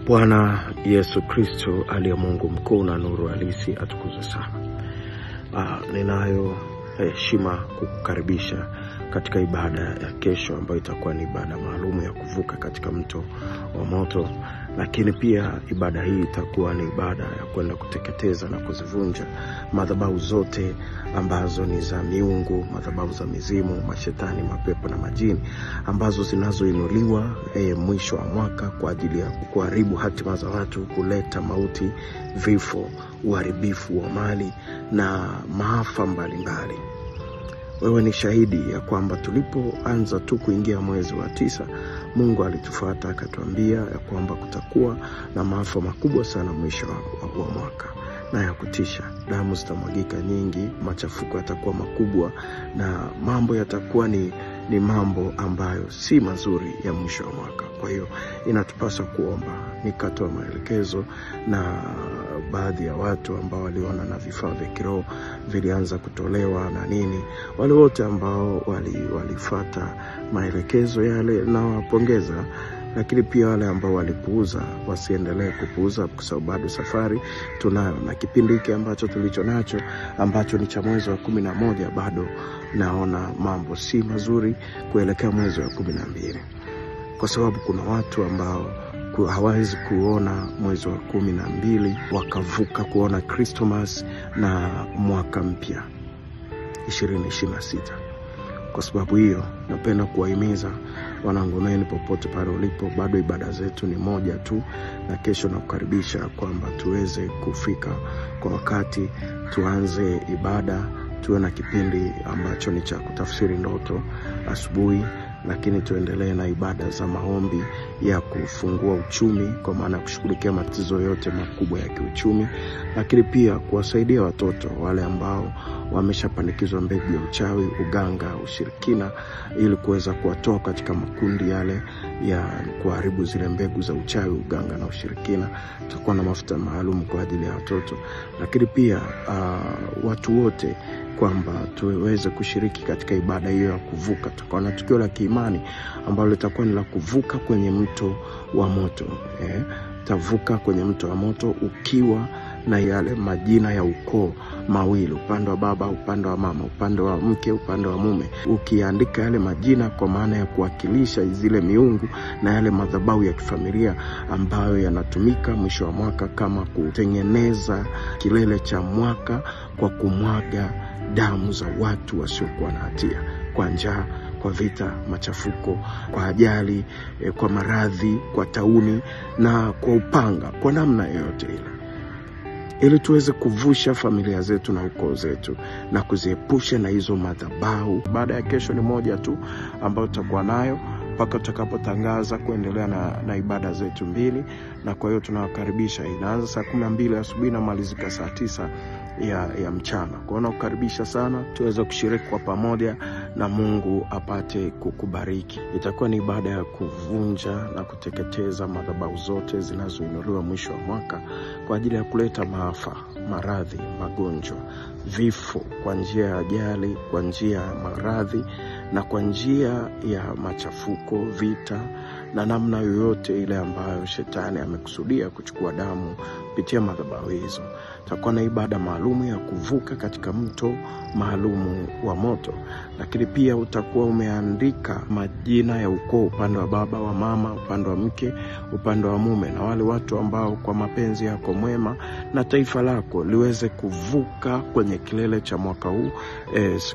Bwana Yesu Kristo aliye Mungu mkuu na nuru halisi atukuzwe sana. Ninayo heshima kukukaribisha katika ibada ya kesho ambayo itakuwa ni ibada maalum ya kuvuka katika mto wa moto, lakini pia ibada hii itakuwa ni ibada ya kwenda kuteketeza na kuzivunja madhabahu zote ambazo ni za miungu, madhabahu za mizimu, mashetani, mapepo na majini ambazo zinazoinuliwa mwisho wa mwaka kwa ajili ya kuharibu hatima za watu, kuleta mauti, vifo, uharibifu wa mali na maafa mbalimbali. Wewe ni shahidi ya kwamba tulipoanza tu kuingia mwezi wa 9, Mungu alitufuata akatuambia ya kwamba kutakuwa na maafa makubwa sana mwisho wa mwaka na ya kutisha. Damu zitamwagika nyingi, machafuko yatakuwa makubwa na mambo yatakuwa ni mambo ambayo si mazuri ya mwisho wa mwaka. Kwa hiyo inatupasa kuomba. Nikatoa maelekezo na baadhi ya watu ambao waliona na vifaa vya kiroho vilianza kutolewa na nini. Wale wote ambao walifuata maelekezo yale na wapongeza, lakini pia wale ambao walipuuza wasiendelee kupuuza, kwa sababu bado safari tunayo, na kipindi hiki ambacho tulicho nacho ambacho ni cha mwezi wa 11 bado naona mambo si mazuri kuelekea mwezi wa 12, kwa sababu kuna watu ambao hawawezi kuona mwezi wa 12 wakavuka kuona Christmas na mwaka mpya 2026. Kwa sababu hiyo napenda kuwahimiza wanangu neni popote pale ulipo, bado ibada zetu ni moja tu, na kesho nakukaribisha kwamba tuweze kufika kwa wakati, tuanze ibada, tuwe na kipindi ambacho ni cha kutafsiri ndoto asubuhi, lakini tuendelee na ibada za maombi ya kufungua uchumi, kwa maana kushughulikia matatizo yote makubwa ya kiuchumi, lakini pia kuwasaidia watoto wale ambao wameshapandikizwa mbegu ya uchawi, uganga, ushirikina, ili kuweza kuwatoa katika makundi yale ya kuharibu zile mbegu za uchawi, uganga na ushirikina. Tutakuwa na mafuta maalum kwa ajili ya watoto, lakini pia watu wote kwamba tuweze kushiriki katika ibada hiyo ya kuvuka. Tutakuwa na tukio la kiimani ambalo litakuwa ni la kuvuka kwenye mto wa moto. Tavuka kwenye mto wa moto ukiwa na yale majina ya ukoo mawili, upande wa baba, upande wa mama, upande wa mke, upande wa mume, ukiandika yale majina kwa maana ya kuwakilisha zile miungu na yale madhabahu ya kifamilia ambayo yanatumika mwisho wa mwaka kama kutengeneza kilele cha mwaka kwa kumwaga damu za watu wasiokuwa na hatia, kwa njaa, kwa vita, machafuko, kwa ajali, kwa maradhi, kwa tauni na kwa upanga, kwa namna yoyote ile, ili tuweze kuvusha familia zetu na ukoo zetu na kuziepusha na hizo madhabahu. Baada ya kesho ni moja tu ambayo tutakuwa nayo mpaka tutakapotangaza kuendelea na ibada zetu 2, na kwa hiyo tunawakaribisha. Inaanza saa 12 asubuhi na malizika saa 9 ya mchana. Kwa hiyo nakukaribisha sana tuweze kushiriki kwa pamoja na Mungu apate kukubariki. Itakuwa ni ibada ya kuvunja na kuteketeza madhabahu zote zinazoinuliwa mwisho wa mwaka kwa ajili ya kuleta maafa, maradhi, magonjwa, vifo kwa njia ya ajali, kwa njia ya maradhi na kwa njia ya machafuko, vita na namna yoyote ile ambayo shetani amekusudia kuchukua damu kupitia madhabahu hizo. Tutakuwa na ibada maalum ya kuvuka katika mto maalum wa moto, lakini pia utakuwa umeandika majina ya ukoo, upande wa baba, wa mama, upande wa mke, upande wa mume, na wale watu ambao kwa mapenzi yako mwema na taifa lako liweze kuvuka kwenye kilele cha mwaka huu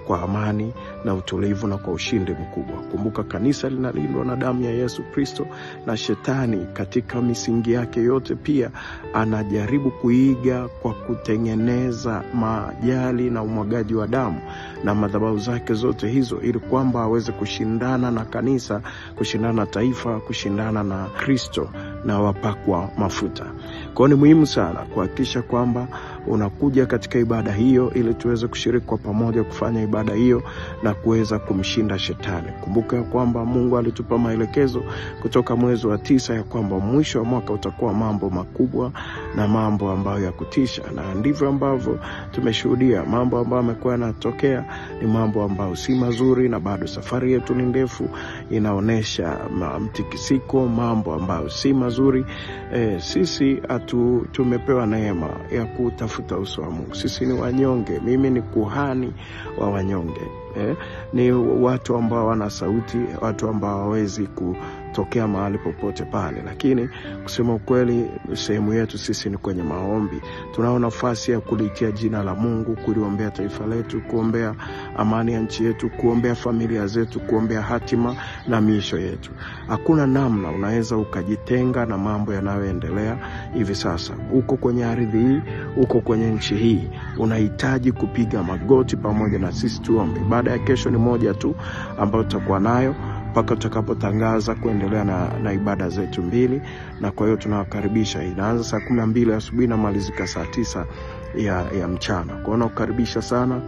kwa amani na utulivu na kwa ushindi mkubwa. Kumbuka kanisa linalindwa na damu ya Yesu Kristo, na shetani katika misingi yake yote pia anajaribu kuiga kwa kutengeneza majali na umwagaji wa damu na madhabahu zake zote hizo, ili kwamba aweze kushindana na kanisa, kushindana na taifa, kushindana na Kristo na wapakwa mafuta. Kwa hiyo ni muhimu sana kuhakikisha kwamba unakuja katika ibada hiyo ili tuweze kushiriki kwa pamoja kufanya ibada hiyo na kuweza kumshinda shetani. Kumbuka ya kwamba Mungu alitupa maelekezo kutoka mwezi wa 9 ya kwamba mwisho wa mwaka utakuwa mambo makubwa na mambo ambayo ya kutisha, na ndivyo ambavyo tumeshuhudia. Mambo ambayo yamekuwa yanatokea ni mambo ambayo si mazuri, na bado safari yetu ni ndefu, inaonesha mtikisiko, mambo ambayo si mazuri. Sisi tumepewa neema ya kutafuta uso wa Mungu. Sisi ni wanyonge, mimi ni kuhani wa wanyonge. Ni watu ambao wana sauti, watu ambao hawezi kutokea mahali popote pale, lakini kusema ukweli sehemu yetu sisi ni kwenye maombi. Tunao nafasi ya kulitia jina la Mungu, kuliombea taifa letu, kuombea amani ya nchi yetu, kuombea familia zetu, kuombea hatima na miisho yetu. Hakuna namna unaweza ukajitenga na mambo yanayoendelea hivi sasa. Uko kwenye ardhi hii, uko kwenye nchi hii, unahitaji kupiga magoti pamoja na sisi tuombe. Baada ya kesho ni moja tu ambayo tutakuwa nayo mpaka tutakapotangaza kuendelea na ibada zetu 2, na kwa hiyo tunawakaribisha. Inaanza saa 12 asubuhi na malizika saa 9 ya mchana. Kwa hiyo nakukaribisha sana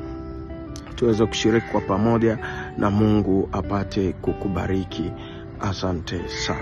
tuweze kushiriki kwa pamoja na Mungu apate kukubariki. Asante sana.